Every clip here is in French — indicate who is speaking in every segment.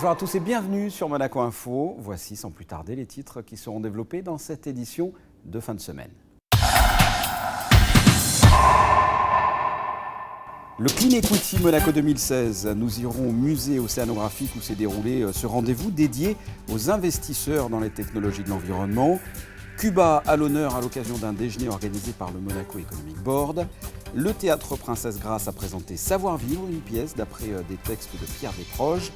Speaker 1: Bonjour à tous et bienvenue sur Monaco Info. Voici sans plus tarder les titres qui seront développés dans cette édition de fin de semaine. Le Clean Equity Monaco 2016, nous irons au musée océanographique où s'est déroulé ce rendez-vous dédié aux investisseurs dans les technologies de l'environnement. Cuba à l'honneur à l'occasion d'un déjeuner organisé par le Monaco Economic Board. Le théâtre Princesse Grace a présenté Savoir-vivre, une pièce d'après des textes de Pierre Desproges.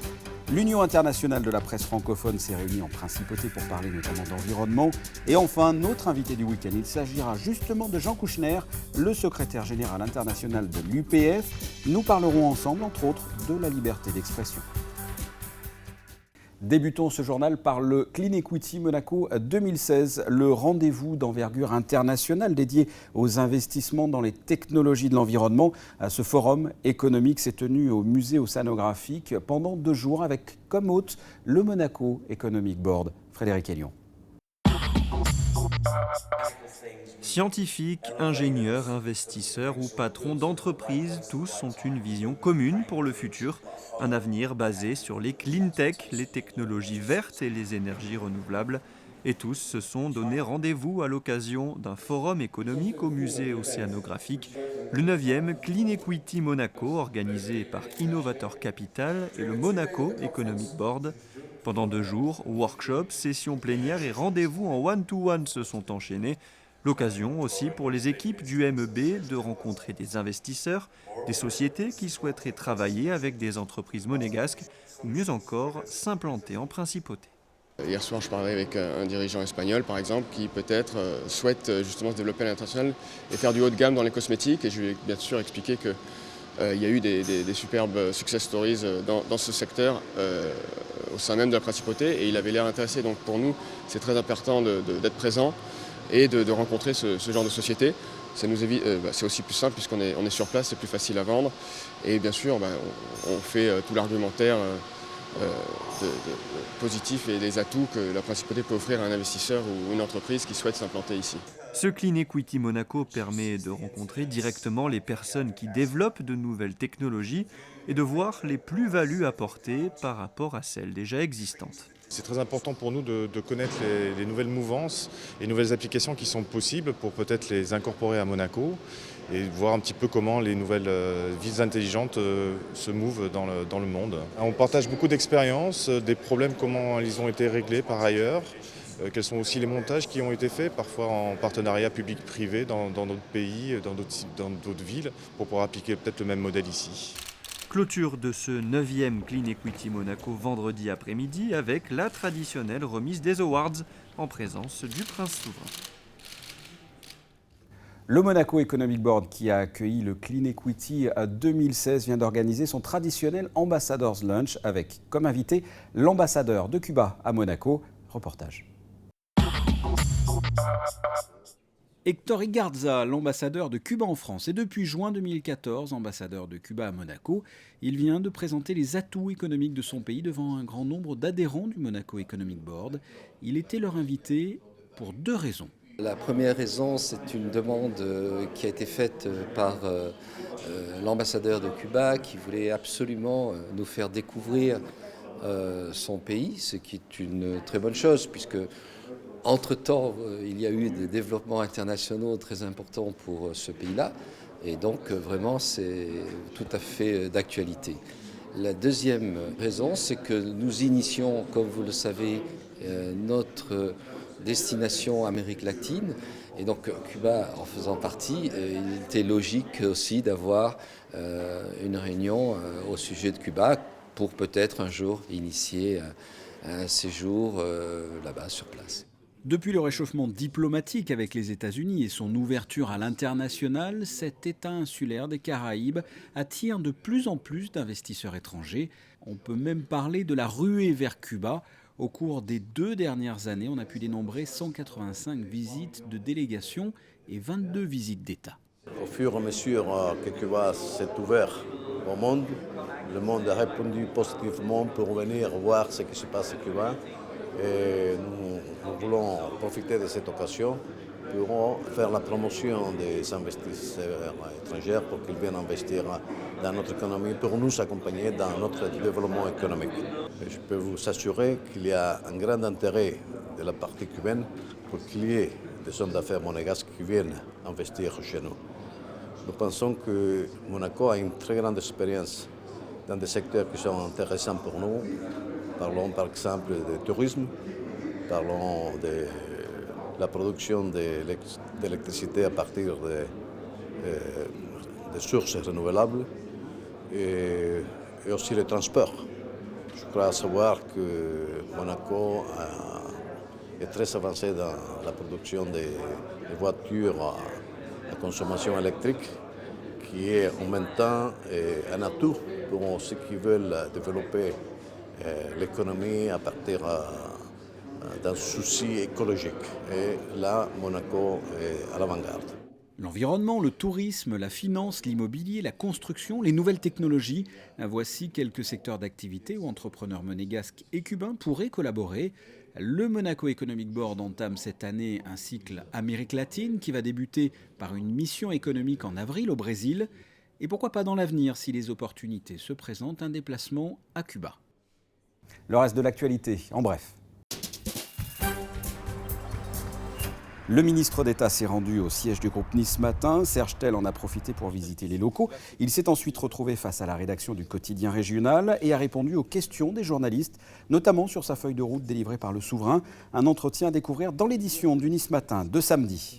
Speaker 1: L'Union internationale de la presse francophone s'est réunie en principauté pour parler notamment d'environnement. Et enfin, notre invité du week-end, il s'agira justement de Jean Kouchner, le secrétaire général international de l'UPF. Nous parlerons ensemble, entre autres, de la liberté d'expression. Débutons ce journal par le Clean Equity Monaco 2016, le rendez-vous d'envergure internationale dédié aux investissements dans les technologies de l'environnement. Ce forum économique s'est tenu au musée océanographique pendant 2 jours avec comme hôte le Monaco Economic Board. Frédéric Hélion.
Speaker 2: Scientifiques, ingénieurs, investisseurs ou patrons d'entreprises, tous ont une vision commune pour le futur. Un avenir basé sur les clean tech, les technologies vertes et les énergies renouvelables. Et tous se sont donné rendez-vous à l'occasion d'un forum économique au musée océanographique, le 9e Clean Equity Monaco, organisé par Innovator Capital et le Monaco Economic Board. Pendant 2 jours, workshops, sessions plénières et rendez-vous en one-to-one se sont enchaînés. L'occasion aussi pour les équipes du MEB de rencontrer des investisseurs, des sociétés qui souhaiteraient travailler avec des entreprises monégasques ou mieux encore s'implanter en principauté.
Speaker 3: Hier soir, je parlais avec un dirigeant espagnol, par exemple, qui peut-être souhaite justement se développer à l'international et faire du haut de gamme dans les cosmétiques. Et je lui ai bien sûr expliqué qu'il y a eu des superbes success stories dans ce secteur au sein même de la principauté. Et il avait l'air intéressé. Donc pour nous, c'est très important d'être présent et de rencontrer ce genre de société. Ça nous évite, c'est aussi plus simple puisqu'on est sur place, c'est plus facile à vendre. Et bien sûr, on fait tout l'argumentaire positif et les atouts que la principauté peut offrir à un investisseur ou une entreprise qui souhaite s'implanter ici.
Speaker 2: Ce Clean Equity Monaco permet de rencontrer directement les personnes qui développent de nouvelles technologies et de voir les plus-values apportées par rapport à celles déjà existantes.
Speaker 4: C'est très important pour nous de connaître les nouvelles mouvances et nouvelles applications qui sont possibles pour peut-être les incorporer à Monaco et voir un petit peu comment les nouvelles villes intelligentes se mouvent dans le monde. On partage beaucoup d'expériences, des problèmes, comment ils ont été réglés par ailleurs, quels sont aussi les montages qui ont été faits, parfois en partenariat public-privé dans d'autres pays, dans d'autres villes, pour pouvoir appliquer peut-être le même modèle ici.
Speaker 2: Clôture de ce 9e Clean Equity Monaco vendredi après-midi avec la traditionnelle remise des awards en présence du prince souverain.
Speaker 1: Le Monaco Economic Board, qui a accueilli le Clean Equity 2016, vient d'organiser son traditionnel Ambassadors Lunch avec, comme invité, l'ambassadeur de Cuba à Monaco. Reportage. Héctor Igarza, l'ambassadeur de Cuba en France, et depuis juin 2014, ambassadeur de Cuba à Monaco, il vient de présenter les atouts économiques de son pays devant un grand nombre d'adhérents du Monaco Economic Board. Il était leur invité pour 2 raisons.
Speaker 5: La première raison, c'est une demande qui a été faite par l'ambassadeur de Cuba qui voulait absolument nous faire découvrir son pays, ce qui est une très bonne chose puisque entre-temps, il y a eu des développements internationaux très importants pour ce pays-là et donc vraiment c'est tout à fait d'actualité. La deuxième raison, c'est que nous initions, comme vous le savez, notre destination Amérique latine et donc Cuba en faisant partie, il était logique aussi d'avoir une réunion au sujet de Cuba pour peut-être un jour initier un séjour là-bas sur place.
Speaker 1: Depuis le réchauffement diplomatique avec les États-Unis et son ouverture à l'international, cet État insulaire des Caraïbes attire de plus en plus d'investisseurs étrangers. On peut même parler de la ruée vers Cuba. Au cours des 2 dernières années, on a pu dénombrer 185 visites de délégation et 22 visites d'État.
Speaker 6: Au fur et à mesure que Cuba s'est ouvert au monde, le monde a répondu positivement pour venir voir ce qui se passe à Cuba. Et nous voulons profiter de cette occasion pourrons faire la promotion des investisseurs étrangers pour qu'ils viennent investir dans notre économie, pour nous accompagner dans notre développement économique. Et je peux vous assurer qu'il y a un grand intérêt de la partie cubaine pour qu'il y ait des hommes d'affaires monégasques qui viennent investir chez nous. Nous pensons que Monaco a une très grande expérience dans des secteurs qui sont intéressants pour nous. Parlons par exemple du tourisme, parlons de la production d'électricité à partir de sources renouvelables et aussi le transport. Je crois savoir que Monaco est très avancé dans la production des voitures à consommation électrique, qui est en même temps un atout pour ceux qui veulent développer l'économie à partir d'un souci écologique. Et là, Monaco est à l'avant-garde.
Speaker 1: L'environnement, le tourisme, la finance, l'immobilier, la construction, les nouvelles technologies. Voici quelques secteurs d'activité où entrepreneurs monégasques et cubains pourraient collaborer. Le Monaco Economic Board entame cette année un cycle Amérique latine qui va débuter par une mission économique en avril au Brésil. Et pourquoi pas dans l'avenir, si les opportunités se présentent, un déplacement à Cuba. Le reste de l'actualité, en bref. Le ministre d'État s'est rendu au siège du groupe Nice ce matin. Serge Tell en a profité pour visiter les locaux. Il s'est ensuite retrouvé face à la rédaction du quotidien régional et a répondu aux questions des journalistes, notamment sur sa feuille de route délivrée par le Souverain. Un entretien à découvrir dans l'édition du Nice Matin de samedi.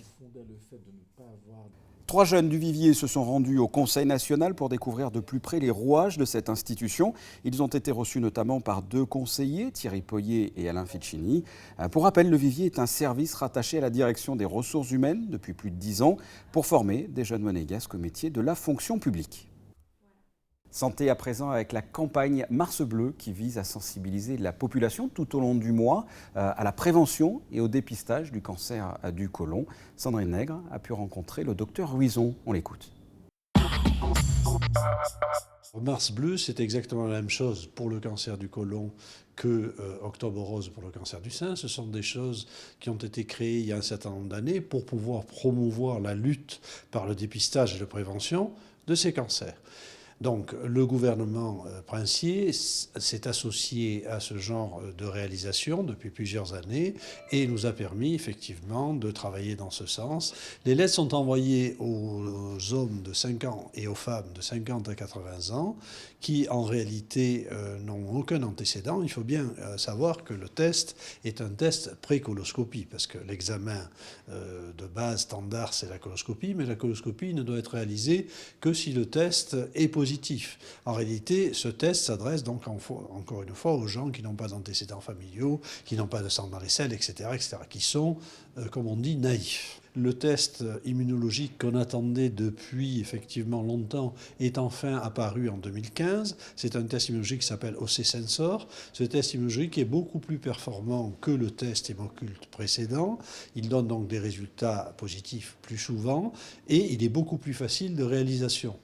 Speaker 1: 3 jeunes du Vivier se sont rendus au Conseil national pour découvrir de plus près les rouages de cette institution. Ils ont été reçus notamment par 2 conseillers, Thierry Poyer et Alain Ficini. Pour rappel, le Vivier est un service rattaché à la direction des ressources humaines depuis plus de 10 ans pour former des jeunes monégasques au métier de la fonction publique. Santé à présent avec la campagne Mars Bleu qui vise à sensibiliser la population tout au long du mois à la prévention et au dépistage du cancer du côlon. Sandrine Nègre a pu rencontrer le docteur Ruizon. On l'écoute.
Speaker 7: Mars Bleu, c'est exactement la même chose pour le cancer du côlon que Octobre Rose pour le cancer du sein. Ce sont des choses qui ont été créées il y a un certain nombre d'années pour pouvoir promouvoir la lutte par le dépistage et la prévention de ces cancers. Donc le gouvernement princier s'est associé à ce genre de réalisation depuis plusieurs années et nous a permis effectivement de travailler dans ce sens. Les lettres sont envoyées aux hommes de 5 ans et aux femmes de 50 à 80 ans qui en réalité n'ont aucun antécédent. Il faut bien savoir que le test est un test pré-coloscopie parce que l'examen de base standard c'est la coloscopie, mais la coloscopie ne doit être réalisée que si le test est positif. En réalité, ce test s'adresse donc encore une fois aux gens qui n'ont pas d'antécédents familiaux, qui n'ont pas de sang dans les selles, etc., qui sont, comme on dit, naïfs. Le test immunologique qu'on attendait depuis effectivement longtemps est enfin apparu en 2015. C'est un test immunologique qui s'appelle OC Sensor. Ce test immunologique est beaucoup plus performant que le test hémoculte précédent. Il donne donc des résultats positifs plus souvent et il est beaucoup plus facile de réalisation.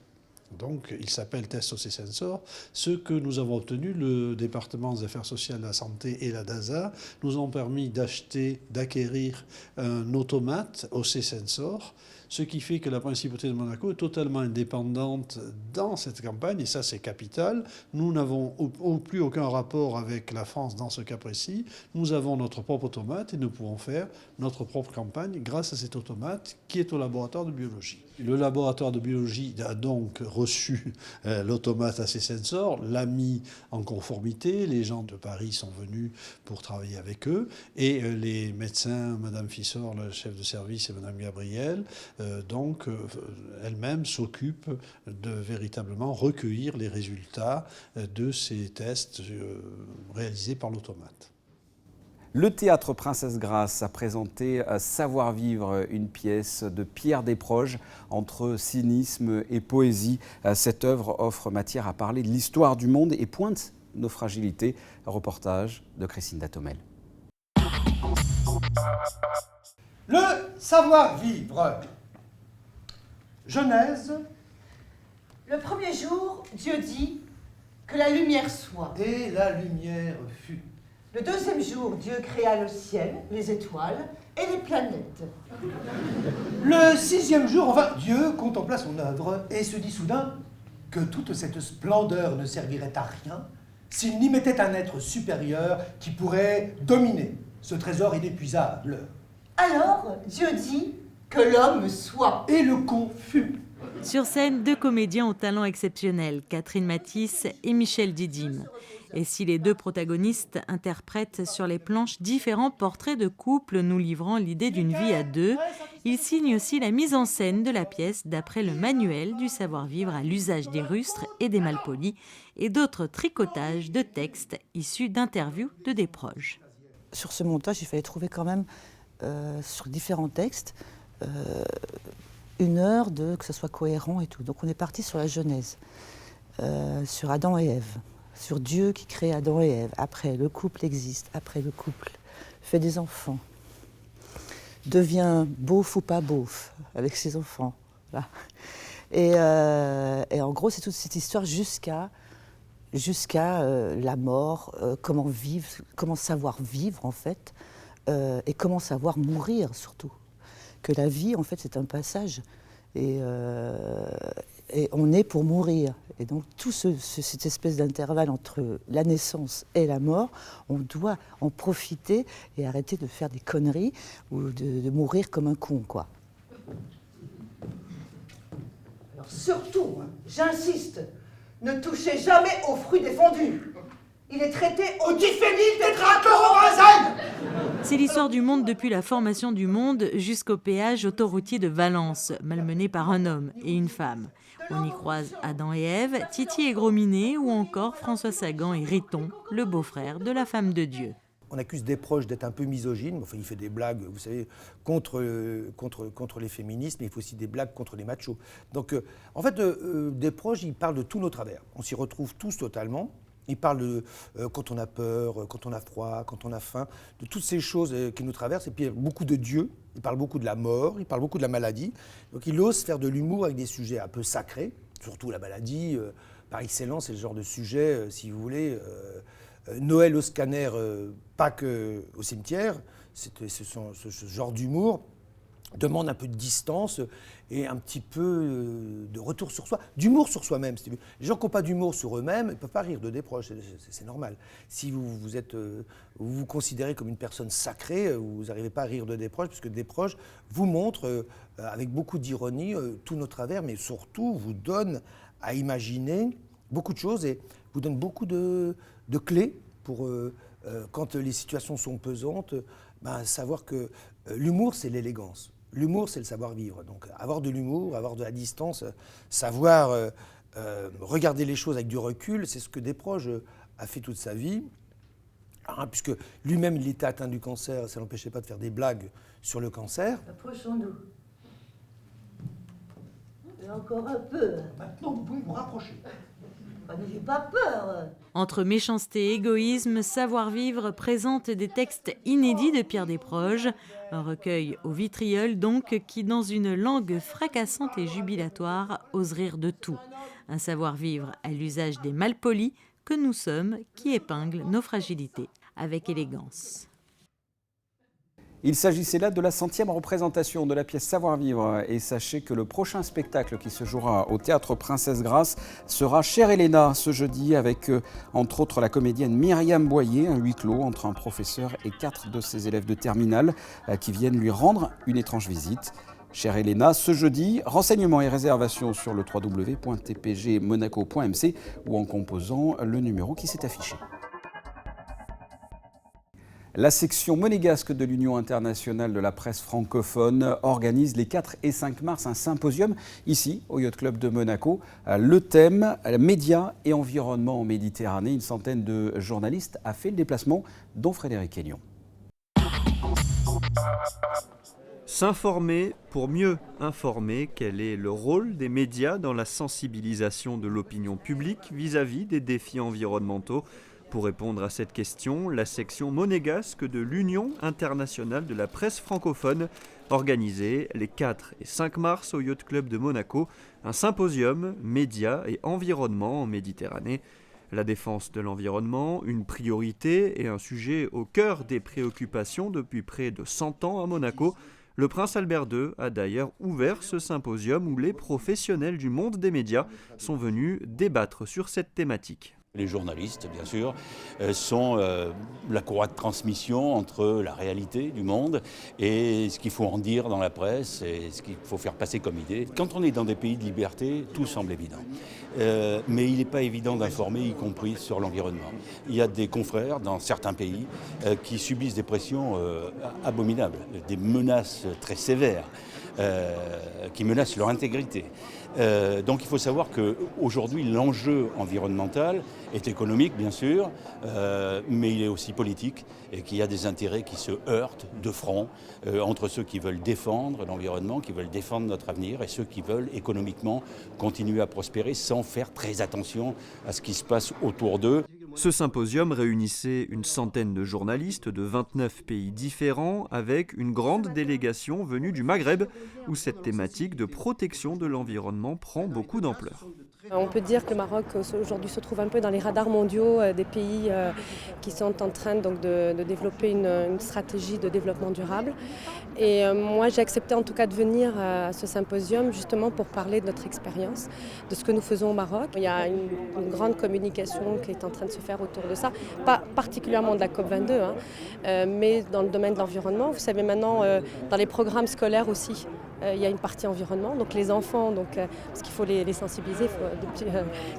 Speaker 7: Donc, il s'appelle test OC Sensor. Ce que nous avons obtenu, le département des affaires sociales, de la santé et la DASA, nous ont permis d'acquérir un automate OC Sensor, ce qui fait que la principauté de Monaco est totalement indépendante dans cette campagne, et ça c'est capital. Nous n'avons plus aucun rapport avec la France dans ce cas précis. Nous avons notre propre automate et nous pouvons faire notre propre campagne grâce à cet automate qui est au laboratoire de biologie. Le laboratoire de biologie a donc reçu l'automate AC Sensor, l'a mis en conformité. Les gens de Paris sont venus pour travailler avec eux et les médecins, Madame Fissor, le chef de service, et Madame Gabriel, elle-même s'occupe de véritablement recueillir les résultats de ces tests réalisés par l'automate.
Speaker 1: Le théâtre Princesse Grace a présenté Savoir-vivre, une pièce de Pierre Desproges entre cynisme et poésie. Cette œuvre offre matière à parler de l'histoire du monde et pointe nos fragilités. Reportage de Christine Datomel.
Speaker 8: Le savoir-vivre. Genèse.
Speaker 9: Le premier jour, Dieu dit que la lumière soit.
Speaker 8: Et la lumière fut.
Speaker 9: Le deuxième jour, Dieu créa le ciel, les étoiles et les planètes.
Speaker 8: Le sixième jour, enfin, Dieu contempla son œuvre et se dit soudain que toute cette splendeur ne servirait à rien s'il n'y mettait un être supérieur qui pourrait dominer ce trésor inépuisable.
Speaker 9: Alors, Dieu dit que l'homme soit.
Speaker 8: Et le con fut.
Speaker 10: Sur scène, 2 comédiens au talent exceptionnel, Catherine Matisse et Michel Didim. Et si les 2 protagonistes interprètent sur les planches différents portraits de couples nous livrant l'idée d'une vie à 2, ils signent aussi la mise en scène de la pièce d'après le manuel du savoir-vivre à l'usage des rustres et des malpolis et d'autres tricotages de textes issus d'interviews de des proches.
Speaker 11: Sur ce montage, il fallait trouver quand même, sur différents textes, 1 heure que ce soit cohérent et tout. Donc on est parti sur la Genèse, sur Adam et Ève, sur Dieu qui crée Adam et Ève. Après, le couple existe. Après, le couple fait des enfants, devient beauf ou pas beauf avec ses enfants. Voilà. Et en gros, c'est toute cette histoire jusqu'à la mort, comment vivre, comment savoir vivre en fait, et comment savoir mourir surtout. Que la vie, en fait, c'est un passage. Et on est pour mourir. Et donc, cette espèce d'intervalle entre la naissance et la mort, on doit en profiter et arrêter de faire des conneries ou de mourir comme un con, quoi.
Speaker 9: Alors surtout, j'insiste, ne touchez jamais aux fruits défendus. Il est traité au diphényl tétrachlorobenzène.
Speaker 10: C'est l'histoire du monde depuis la formation du monde jusqu'au péage autoroutier de Valence, malmené par un homme et une femme. On y croise Adam et Ève, Titi et Gros Minet ou encore François Sagan et Riton, le beau-frère de la femme de Dieu.
Speaker 12: On accuse Desproges d'être un peu misogyne. Enfin, il fait des blagues, vous savez, contre les féministes, mais il fait aussi des blagues contre les machos. Donc, en fait, Desproges, il parle de tous nos travers. On s'y retrouve tous totalement. Il parle de quand on a peur, quand on a froid, quand on a faim, de toutes ces choses qui nous traversent. Et puis, il y a beaucoup de Dieu. Il parle beaucoup de la mort, il parle beaucoup de la maladie. Donc, il ose faire de l'humour avec des sujets un peu sacrés, surtout la maladie. Par excellence, c'est le genre de sujet, si vous voulez... Noël au scanner, Pâques au cimetière, ce genre d'humour demande un peu de distance et un petit peu de retour sur soi, d'humour sur soi-même. Les gens qui n'ont pas d'humour sur eux-mêmes ne peuvent pas rire de Desproges, c'est normal. Si vous vous considérez comme une personne sacrée, vous n'arrivez pas à rire de Desproges, puisque Desproges vous montre avec beaucoup d'ironie tous nos travers, mais surtout vous donne à imaginer beaucoup de choses et vous donne beaucoup de clés pour, quand les situations sont pesantes, savoir que l'humour, c'est l'élégance. L'humour, c'est le savoir-vivre. Donc avoir de l'humour, avoir de la distance, savoir regarder les choses avec du recul, c'est ce que Desproges a fait toute sa vie. Puisque lui-même, il était atteint du cancer, ça ne l'empêchait pas de faire des blagues sur le cancer.
Speaker 9: Approchons-nous. Et encore un peu.
Speaker 8: Maintenant, vous pouvez vous rapprocher.
Speaker 9: N'ayez pas peur.
Speaker 10: Entre méchanceté et égoïsme, Savoir-vivre présente des textes inédits de Pierre Desproges, un recueil au vitriol donc qui, dans une langue fracassante et jubilatoire, ose rire de tout. Un savoir-vivre à l'usage des malpolis que nous sommes qui épingle nos fragilités avec élégance.
Speaker 1: Il s'agissait là de la 100e représentation de la pièce Savoir-vivre. Et sachez que le prochain spectacle qui se jouera au Théâtre Princesse Grace sera Chère Héléna ce jeudi avec, entre autres, la comédienne Myriam Boyer, un huis clos entre un professeur et 4 de ses élèves de terminale qui viennent lui rendre une étrange visite. Chère Héléna, ce jeudi, renseignements et réservations sur le www.tpgmonaco.mc ou en composant le numéro qui s'est affiché. La section monégasque de l'Union internationale de la presse francophone organise les 4 et 5 mars un symposium ici au Yacht Club de Monaco. Le thème, médias et environnement en Méditerranée. Une centaine de journalistes a fait le déplacement, dont Frédéric Hélion.
Speaker 2: S'informer pour mieux informer, quel est le rôle des médias dans la sensibilisation de l'opinion publique vis-à-vis des défis environnementaux ? Pour répondre à cette question, la section monégasque de l'Union internationale de la presse francophone organisait les 4 et 5 mars au Yacht Club de Monaco un symposium médias et environnement en Méditerranée. La défense de l'environnement, une priorité et un sujet au cœur des préoccupations depuis près de 100 ans à Monaco. Le prince Albert II a d'ailleurs ouvert ce symposium où les professionnels du monde des médias sont venus débattre sur cette thématique.
Speaker 13: Les journalistes, bien sûr, sont la courroie de transmission entre la réalité du monde et ce qu'il faut en dire dans la presse et ce qu'il faut faire passer comme idée. Quand on est dans des pays de liberté, tout semble évident. Mais il n'est pas évident d'informer, y compris sur l'environnement. Il y a des confrères dans certains pays qui subissent des pressions abominables, des menaces très sévères qui menacent leur intégrité. Donc il faut savoir qu'aujourd'hui l'enjeu environnemental est économique bien sûr, mais il est aussi politique et qu'il y a des intérêts qui se heurtent de front entre ceux qui veulent défendre l'environnement, qui veulent défendre notre avenir et ceux qui veulent économiquement continuer à prospérer sans faire très attention à ce qui se passe autour d'eux.
Speaker 2: Ce symposium réunissait une centaine de journalistes de 29 pays différents avec une grande délégation venue du Maghreb où cette thématique de protection de l'environnement prend beaucoup d'ampleur.
Speaker 14: On peut dire que le Maroc aujourd'hui se trouve un peu dans les radars mondiaux des pays qui sont en train donc, de développer une stratégie de développement durable. Et moi j'ai accepté en tout cas de venir à ce symposium justement pour parler de notre expérience, de ce que nous faisons au Maroc. Il y a une grande communication qui est en train de se faire autour de ça, pas particulièrement de la COP22, mais dans le domaine de l'environnement. Vous savez maintenant, dans les programmes scolaires aussi, il y a une partie environnement, donc les enfants, parce qu'il faut les sensibiliser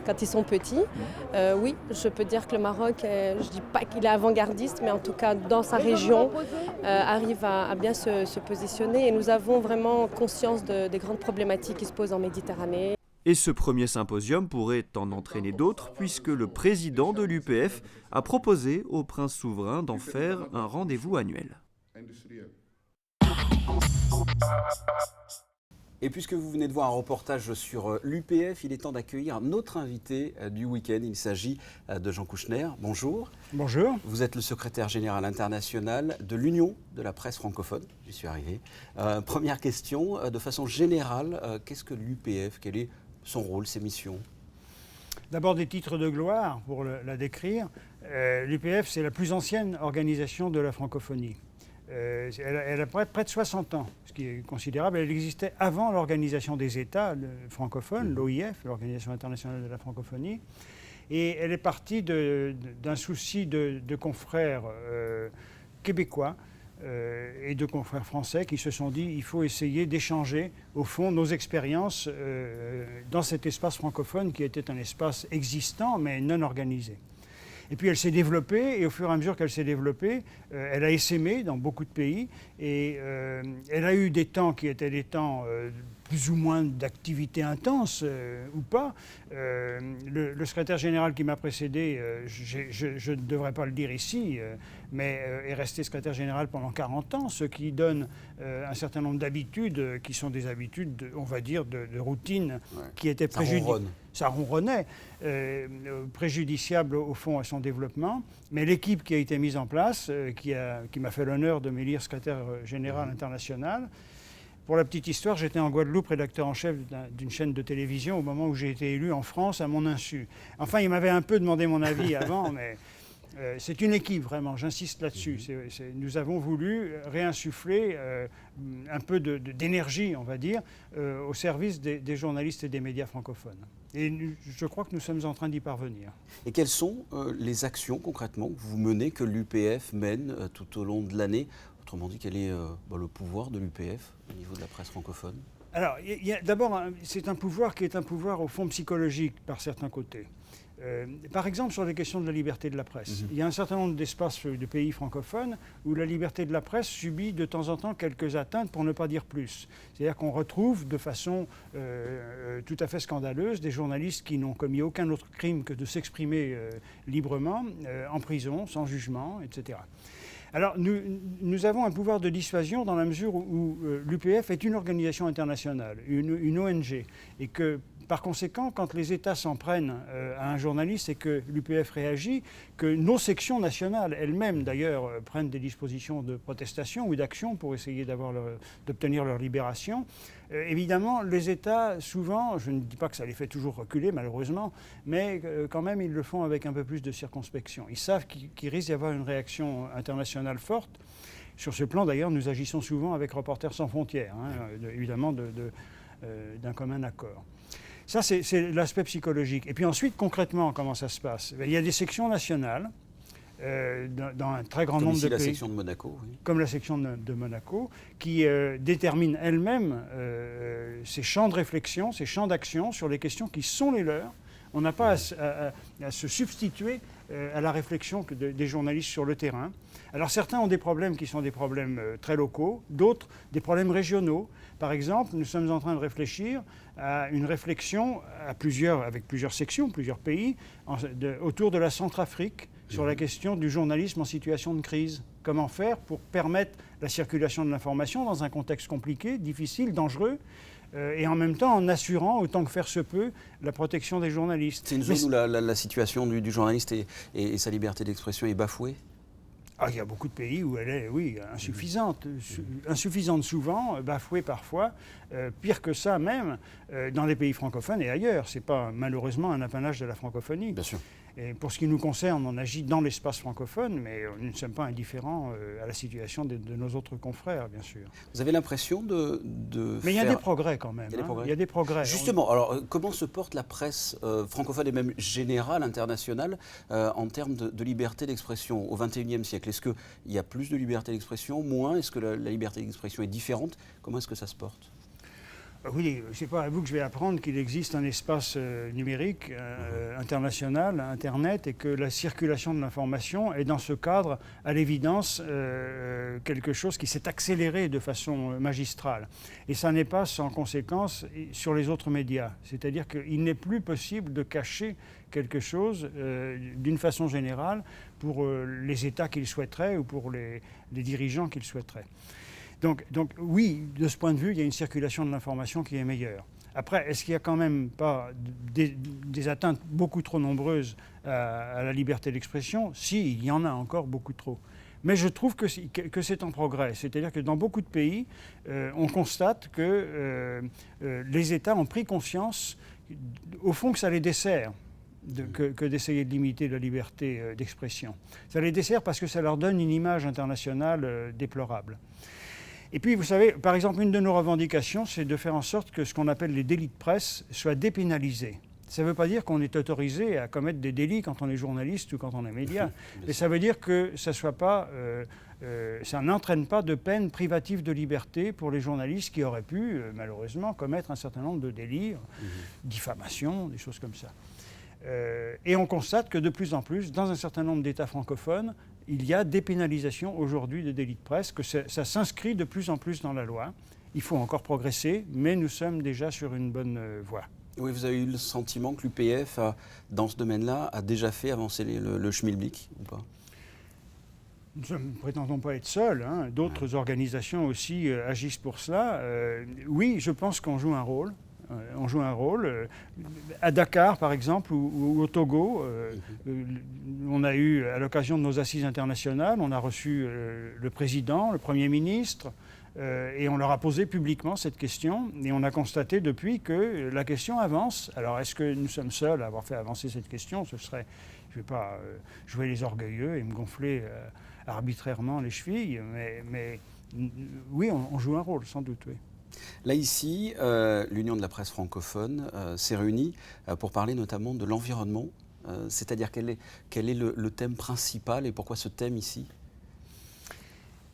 Speaker 14: quand ils sont petits. Oui, je peux dire que le Maroc, je ne dis pas qu'il est avant-gardiste, mais en tout cas dans sa région, arrive à bien se positionner. Et nous avons vraiment conscience des grandes problématiques qui se posent en Méditerranée.
Speaker 2: Et ce premier symposium pourrait en entraîner d'autres, puisque le président de l'UPF a proposé au prince souverain d'en faire un rendez-vous annuel.
Speaker 1: Et puisque vous venez de voir un reportage sur l'UPF, il est temps d'accueillir notre invité du week-end. Il s'agit de Jean Kouchner. Bonjour.
Speaker 15: Bonjour.
Speaker 1: Vous êtes le secrétaire général international de l'Union de la presse francophone. J'y suis arrivé. Première question, de façon générale, qu'est-ce que l'UPF? Quel est son rôle, ses missions?
Speaker 15: D'abord des titres de gloire pour la décrire. L'UPF, c'est la plus ancienne organisation de la francophonie. Elle a près de 60 ans, ce qui est considérable. Elle existait avant l'Organisation des États francophones, l'OIF, l'Organisation internationale de la francophonie. Et elle est partie d'un souci de confrères québécois et de confrères français qui se sont dit il faut essayer d'échanger, au fond, nos expériences dans cet espace francophone qui était un espace existant mais non organisé. Et puis elle s'est développée, et au fur et à mesure qu'elle s'est développée, elle a essaimé dans beaucoup de pays, et elle a eu des temps qui étaient des temps plus ou moins d'activité intense ou pas. Le secrétaire général qui m'a précédé, je ne devrais pas le dire ici, mais est resté secrétaire général pendant 40 ans, ce qui donne un certain nombre d'habitudes qui sont des habitudes, on va dire, de routine qui étaient préjudiciables. Ça ronronnait, préjudiciable au fond à son développement. Mais l'équipe qui a été mise en place, qui m'a fait l'honneur de m'élire secrétaire général international, pour la petite histoire, j'étais en Guadeloupe rédacteur en chef d'une chaîne de télévision au moment où j'ai été élu en France à mon insu. Enfin, il m'avait un peu demandé mon avis avant, mais c'est une équipe vraiment, j'insiste là-dessus. Nous avons voulu réinsuffler un peu d'énergie, on va dire, au service des journalistes et des médias francophones. Et je crois que nous sommes en train d'y parvenir.
Speaker 1: Et quelles sont les actions concrètement que vous menez, que l'UPF mène tout au long de l'année? Autrement dit, quel est le pouvoir de l'UPF au niveau de la presse francophone? Alors,
Speaker 15: d'abord, c'est un pouvoir qui est un pouvoir au fond psychologique par certains côtés. Par exemple, sur les questions de la liberté de la presse. Il y a un certain nombre d'espaces de pays francophones où la liberté de la presse subit de temps en temps quelques atteintes, pour ne pas dire plus. C'est-à-dire qu'on retrouve de façon tout à fait scandaleuse des journalistes qui n'ont commis aucun autre crime que de s'exprimer librement, en prison, sans jugement, etc. Alors, nous avons un pouvoir de dissuasion dans la mesure où l'UPF est une organisation internationale, une ONG, et que, par conséquent, quand les États s'en prennent à un journaliste et que l'UPF réagit, que nos sections nationales elles-mêmes, d'ailleurs, prennent des dispositions de protestation ou d'action pour essayer d'obtenir leur libération, Évidemment, les États, souvent, je ne dis pas que ça les fait toujours reculer, malheureusement, mais quand même, ils le font avec un peu plus de circonspection. Ils savent qu'il risque d'y avoir une réaction internationale forte. Sur ce plan, d'ailleurs, nous agissons souvent avec Reporters sans frontières, évidemment d'un commun accord. Ça, c'est l'aspect psychologique. Et puis ensuite, concrètement, comment ça se passe? Il y a des sections nationales dans un très grand nombre de pays.
Speaker 1: Comme la section de Monaco. Oui.
Speaker 15: Comme la section de Monaco, qui détermine elle-même ses champs de réflexion, ses champs d'action sur les questions qui sont les leurs. On n'a pas à se substituer à la réflexion des journalistes sur le terrain. Alors certains ont des problèmes qui sont des problèmes très locaux, d'autres des problèmes régionaux. Par exemple, nous sommes en train de réfléchir à une réflexion avec plusieurs sections, plusieurs pays, autour de la Centrafrique, sur la question du journalisme en situation de crise. Comment faire pour permettre la circulation de l'information dans un contexte compliqué, difficile, dangereux, et en même temps en assurant, autant que faire se peut, la protection des journalistes.
Speaker 1: C'est une zone où la situation du journaliste et sa liberté d'expression est bafouée?
Speaker 15: Il y a beaucoup de pays où elle est, oui, insuffisante. Insuffisante souvent, bafouée parfois, pire que ça même, dans les pays francophones et ailleurs. Ce n'est pas malheureusement un apanage de la francophonie.
Speaker 1: Bien sûr.
Speaker 15: Et pour ce qui nous concerne, on agit dans l'espace francophone, mais nous ne sommes pas indifférents à la situation de nos autres confrères, bien sûr.
Speaker 1: Vous avez l'impression
Speaker 15: Mais il y a des progrès quand même. Il y a des progrès.
Speaker 1: Justement, alors comment se porte la presse francophone et même générale, internationale, en termes de liberté d'expression au XXIe siècle? Est-ce qu'il y a plus de liberté d'expression, moins? Est-ce que la liberté d'expression est différente? Comment est-ce que ça se porte?
Speaker 15: Oui, ce n'est pas à vous que je vais apprendre qu'il existe un espace numérique international, Internet, et que la circulation de l'information est dans ce cadre, à l'évidence, quelque chose qui s'est accéléré de façon magistrale. Et ça n'est pas sans conséquence sur les autres médias. C'est-à-dire qu'il n'est plus possible de cacher quelque chose d'une façon générale pour les États qu'ils souhaiteraient ou pour les dirigeants qu'ils souhaiteraient. Donc oui, de ce point de vue, il y a une circulation de l'information qui est meilleure. Après, est-ce qu'il n'y a quand même pas des atteintes beaucoup trop nombreuses à la liberté d'expression? Si, il y en a encore beaucoup trop. Mais je trouve que c'est en progrès. C'est-à-dire que dans beaucoup de pays, on constate que les États ont pris conscience, au fond, que ça les dessert. Que d'essayer de limiter la liberté d'expression. Ça les dessert parce que ça leur donne une image internationale déplorable. Et puis, vous savez, par exemple, une de nos revendications, c'est de faire en sorte que ce qu'on appelle les délits de presse soient dépénalisés. Ça ne veut pas dire qu'on est autorisé à commettre des délits quand on est journaliste ou quand on est média, mais ça veut dire que ça n'entraîne pas de peine privative de liberté pour les journalistes qui auraient pu, malheureusement, commettre un certain nombre de délits, diffamation, des choses comme ça. Et on constate que de plus en plus, dans un certain nombre d'États francophones, il y a des pénalisations aujourd'hui de délits de presse, que ça s'inscrit de plus en plus dans la loi. Il faut encore progresser, mais nous sommes déjà sur une bonne voie.
Speaker 1: Oui, vous avez eu le sentiment que l'UPF, dans ce domaine-là, a déjà fait avancer le schmilblick ou pas?
Speaker 15: Nous ne prétendons pas être seuls. D'autres organisations aussi agissent pour cela. Oui, je pense qu'on joue un rôle. On joue un rôle. À Dakar, par exemple, ou au Togo, on a eu, à l'occasion de nos assises internationales, on a reçu le président, le Premier ministre, et on leur a posé publiquement cette question. Et on a constaté depuis que la question avance. Alors, est-ce que nous sommes seuls à avoir fait avancer cette question? Je ne vais pas jouer les orgueilleux et me gonfler arbitrairement les chevilles, mais oui, on joue un rôle, sans doute, oui.
Speaker 1: Là, ici, l'Union de la presse francophone s'est réunie pour parler notamment de l'environnement. C'est-à-dire quel est le thème principal et pourquoi ce thème ici?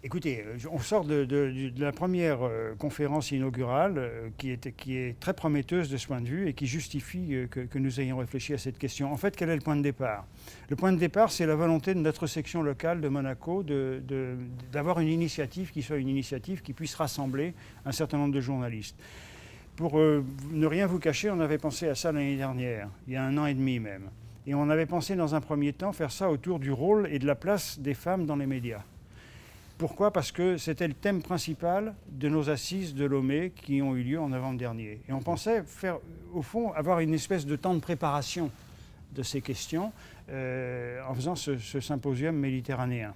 Speaker 15: Écoutez, on sort de la première conférence inaugurale qui est très prometteuse de ce point de vue et qui justifie que nous ayons réfléchi à cette question. En fait, quel est le point de départ? Le point de départ, c'est la volonté de notre section locale de Monaco d'avoir une initiative qui soit une initiative qui puisse rassembler un certain nombre de journalistes. Pour ne rien vous cacher, on avait pensé à ça l'année dernière, il y a 1 an et demi même. Et on avait pensé dans un premier temps faire ça autour du rôle et de la place des femmes dans les médias. Pourquoi? Parce que c'était le thème principal de nos assises de Lomé qui ont eu lieu en novembre dernier. Et on pensait faire, au fond, avoir une espèce de temps de préparation de ces questions en faisant ce symposium méditerranéen.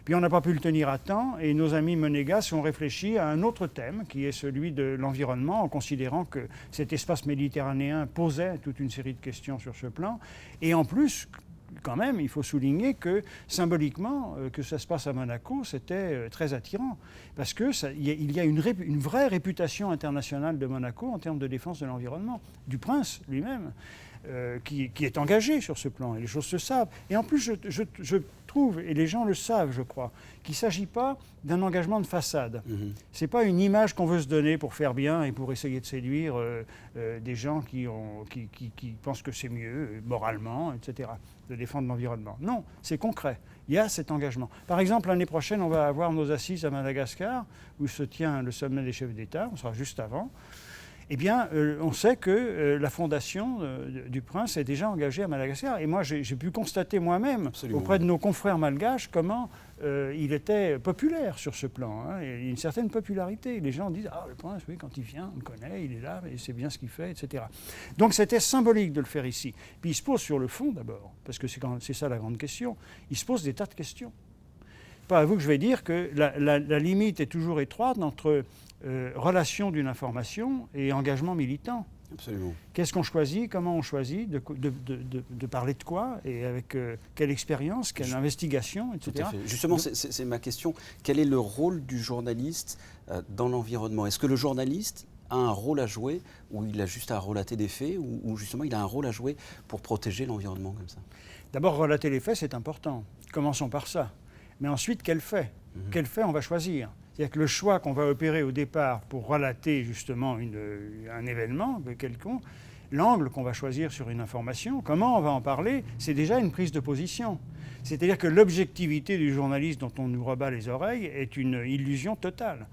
Speaker 15: Puis on n'a pas pu le tenir à temps et nos amis monégasques ont réfléchi à un autre thème qui est celui de l'environnement en considérant que cet espace méditerranéen posait toute une série de questions sur ce plan. Et en plus, quand même, il faut souligner que symboliquement, que ça se passe à Monaco, c'était très attirant. Parce qu'il y a une vraie réputation internationale de Monaco en termes de défense de l'environnement, du prince lui-même. Qui est engagé sur ce plan, et les choses se savent. Et en plus, je trouve, et les gens le savent, je crois, qu'il ne s'agit pas d'un engagement de façade. Ce n'est pas une image qu'on veut se donner pour faire bien et pour essayer de séduire des gens qui pensent que c'est mieux, moralement, etc., de défendre l'environnement. Non, c'est concret. Il y a cet engagement. Par exemple, l'année prochaine, on va avoir nos assises à Madagascar, où se tient le sommet des chefs d'État, on sera juste avant. Eh bien, on sait que la fondation du prince est déjà engagée à Madagascar. Et moi, j'ai pu constater moi-même, auprès de nos confrères malgaches, comment il était populaire sur ce plan. Hein. Il y a une certaine popularité. Les gens disent « Ah, le prince, oui, quand il vient, on le connaît, il est là, et c'est bien ce qu'il fait, etc. » Donc, c'était symbolique de le faire ici. Puis, il se pose sur le fond, d'abord, parce que c'est ça la grande question. Il se pose des tas de questions. Pas à vous que je vais dire que la limite est toujours étroite entre relation d'une information et engagement militant.
Speaker 1: Absolument.
Speaker 15: Qu'est-ce qu'on choisit? Comment on choisit? De parler de quoi? Et avec quelle expérience? Quelle investigation? Etc.
Speaker 1: Tout à fait. Justement, c'est ma question. Quel est le rôle du journaliste dans l'environnement? Est-ce que le journaliste a un rôle à jouer, ou il a juste à relater des faits, ou justement il a un rôle à jouer pour protéger l'environnement comme ça?
Speaker 15: D'abord, relater les faits, c'est important. Commençons par ça. Mais ensuite, quel fait? Quel fait on va choisir? C'est-à-dire que le choix qu'on va opérer au départ pour relater justement un événement quelconque, l'angle qu'on va choisir sur une information, comment on va en parler, c'est déjà une prise de position. C'est-à-dire que l'objectivité du journaliste dont on nous rebat les oreilles est une illusion totale.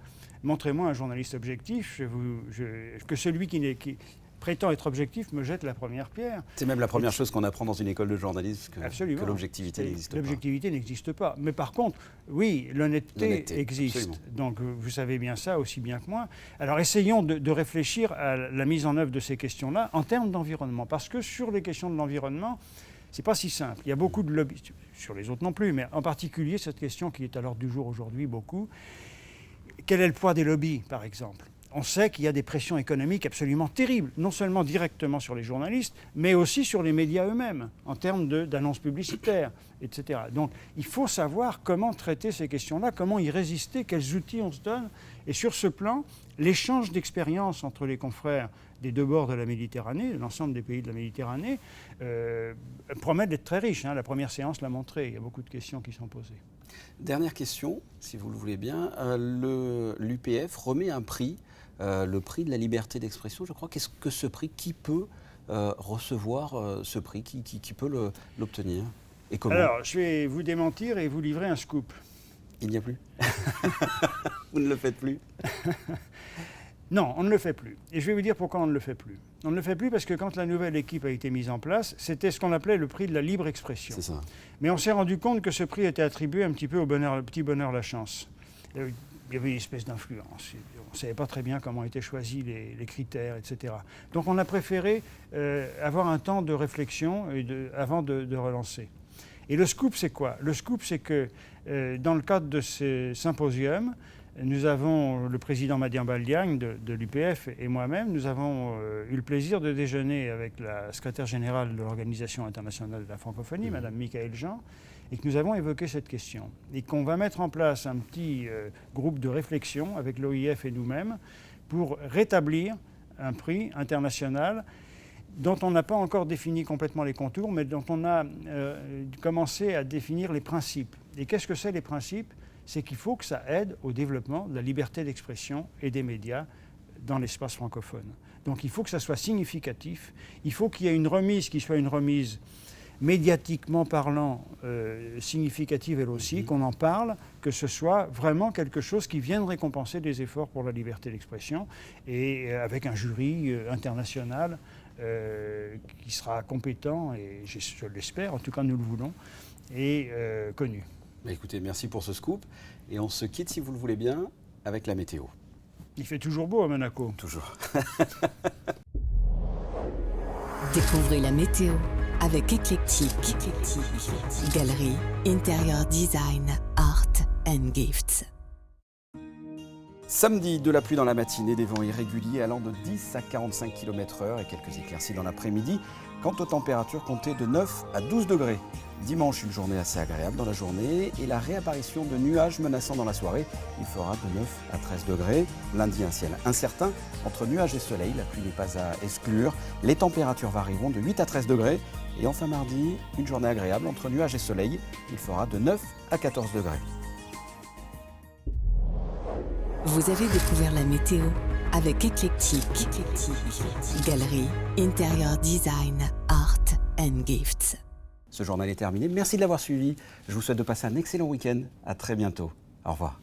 Speaker 15: Montrez-moi un journaliste objectif, que celui qui prétend être objectif me jette la première pierre.
Speaker 1: C'est même la première chose qu'on apprend dans une école de journalisme, que l'objectivité n'existe pas.
Speaker 15: L'objectivité n'existe pas. Mais par contre, oui, l'honnêteté existe. Absolument. Donc vous savez bien ça aussi bien que moi. Alors essayons de réfléchir à la mise en œuvre de ces questions-là en termes d'environnement. Parce que sur les questions de l'environnement, c'est pas si simple. Il y a beaucoup de lobbies, sur les autres non plus, mais en particulier cette question qui est à l'ordre du jour aujourd'hui beaucoup. Quel est le poids des lobbies, par exemple ? On sait qu'il y a des pressions économiques absolument terribles, non seulement directement sur les journalistes, mais aussi sur les médias eux-mêmes, en termes d'annonces publicitaires, etc. Donc il faut savoir comment traiter ces questions-là, comment y résister, quels outils on se donne. Et sur ce plan, l'échange d'expériences entre les confrères des deux bords de la Méditerranée, de l'ensemble des pays de la Méditerranée, promet d'être très riche. Hein. La première séance l'a montré, il y a beaucoup de questions qui sont posées.
Speaker 1: Dernière question, si vous le voulez bien. L'UPF remet un prix, le prix de la liberté d'expression, je crois. Qu'est-ce que ce prix? Qui peut recevoir ce prix? Qui peut l'obtenir? Et comment?
Speaker 15: Alors, je vais vous démentir et vous livrer un scoop.
Speaker 1: Il n'y a plus? Vous ne le faites plus?
Speaker 15: Non, on ne le fait plus. Et je vais vous dire pourquoi on ne le fait plus. On ne le fait plus parce que quand la nouvelle équipe a été mise en place, c'était ce qu'on appelait le prix de la libre expression.
Speaker 1: C'est ça.
Speaker 15: Mais on s'est rendu compte que ce prix était attribué un petit peu au petit bonheur la chance. Il y avait une espèce d'influence. On ne savait pas très bien comment étaient choisis les critères, etc. Donc on a préféré avoir un temps de réflexion avant de relancer. Et le scoop, c'est quoi? Le scoop, c'est que dans le cadre de ces symposiums, nous avons, le président Madiambal Diagne de l'UPF et moi-même, nous avons eu le plaisir de déjeuner avec la secrétaire générale de l'Organisation internationale de la francophonie, Mme Michaëlle Jean, et que nous avons évoqué cette question. Et qu'on va mettre en place un petit groupe de réflexion avec l'OIF et nous-mêmes pour rétablir un prix international dont on n'a pas encore défini complètement les contours, mais dont on a commencé à définir les principes. Et qu'est-ce que c'est les principes? C'est qu'il faut que ça aide au développement de la liberté d'expression et des médias dans l'espace francophone. Donc il faut que ça soit significatif, il faut qu'il y ait une remise qui soit une remise médiatiquement parlant significative elle aussi, qu'on en parle, que ce soit vraiment quelque chose qui vienne récompenser des efforts pour la liberté d'expression, et avec un jury international qui sera compétent, et je l'espère, en tout cas nous le voulons, et connu.
Speaker 1: Écoutez, merci pour ce scoop. Et on se quitte, si vous le voulez bien, avec la météo.
Speaker 15: Il fait toujours beau à Monaco.
Speaker 1: Toujours.
Speaker 16: Découvrez la météo avec Éclectique. Galerie, intérieur design, art. Gifts.
Speaker 1: Samedi, de la pluie dans la matinée, des vents irréguliers allant de 10 à 45 km/h et quelques éclaircies dans l'après-midi. Quant aux températures, comptez de 9 à 12 degrés. Dimanche, une journée assez agréable dans la journée et la réapparition de nuages menaçants dans la soirée. Il fera de 9 à 13 degrés. Lundi, un ciel incertain. Entre nuages et soleil, la pluie n'est pas à exclure. Les températures varieront de 8 à 13 degrés. Et enfin mardi, une journée agréable entre nuages et soleil. Il fera de 9 à 14 degrés.
Speaker 16: Vous avez découvert la météo avec Eclectic. Galerie, intérieur design, art and gifts.
Speaker 1: Ce journal est terminé. Merci de l'avoir suivi. Je vous souhaite de passer un excellent week-end. À très bientôt. Au revoir.